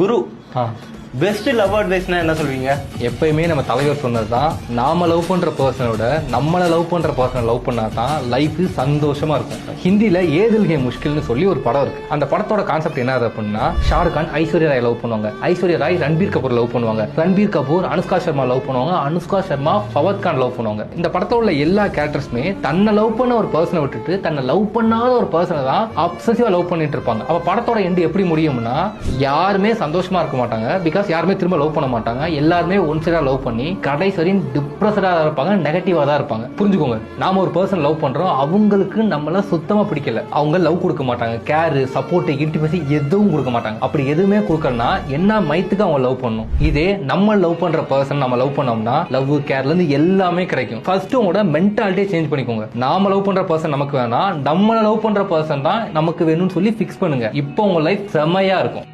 குரு best love அட்வைஸ்னா என்ன சொல்வீங்க? எப்பயுமே நம்ம தலைவர் சொன்னதுதான், நாம லவ் பண்ற பர்சனோட நம்மளை லவ் பண்ற பர்சனை லவ் பண்ணா தான் லைஃப் சந்தோஷமா இருக்கும். ஹிந்தில ஏதில் கே முஷ்கில்னு சொல்லி ஒரு படம் இருக்கு. அந்த படத்தோட கான்செப்ட் என்ன அப்படின்னா, ஷாருக் கான் ஐஸ்வர்யா ராய் லவ் பண்ணுவாங்க, ஐஸ்வர்யா ராய் ரன்பீர் கபூர் லவ் பண்ணுவாங்க, ரன்பீர் கபூர் அனுஷ்கா சர்மா லவ் பண்ணுவாங்க, அனுஷ்கா சர்மா ஃபவத் கான் லவ் பண்ணுவாங்க. இந்த படத்தோட உள்ள எல்லா கேரக்டர்ஸுமே தன்னை லவ் பண்ண ஒரு பர்சனை விட்டுட்டு தன்னை லவ் பண்ணாத ஒரு பர்சனை தான் அப்சசிவா லவ் பண்ணிட்டு இருப்பாங்க. அப்ப படத்தோட எண்டு எப்படி முடியும்னா, யாருமே சந்தோஷமா இருக்க மாட்டாங்க. பிகாஸ் யாருமே திரும்ப லவ் பண்ண மாட்டாங்க. எல்லாருமே ஒன் சைடா லவ் பண்ணி கடைசி வரையும் டிப்ரெஸ்டா இருப்பாங்க, நெகட்டிவா தான் இருப்பாங்க. புரிஞ்சுக்கோங்க, நாம ஒரு பர்சன் லவ் பண்றோம், அவங்களுக்கு நம்மள சுத்தமா பிடிக்கல, அவங்க லவ் கொடுக்க மாட்டாங்க, கேர் சப்போர்ட் இன்டிமசி எதுவும் கொடுக்க மாட்டாங்க. அப்படி எதுவுமே கொடுக்கலனா என்ன மைத்துக்கு அவங்க லவ் பண்ணணும். இதே நம்ம லவ் பண்ற பர்சன் நம்ம லவ் பண்ணோம்னா லவ் கேர்ல இருந்து எல்லாமே கிடைக்கும். ஃபர்ஸ்ட் உங்களோட மென்டாலிட்டியை சேஞ்ச் பண்ணிக்கோங்க. நாம லவ் பண்ற பர்சன் நமக்கு வேணாம், நம்ம லவ் பண்ற பர்சன் தான் நமக்கு வேணும்னு சொல்லி பிக்ஸ் பண்ணுங்க. இப்போ உங்க லைஃப் செமையா இருக்கும்.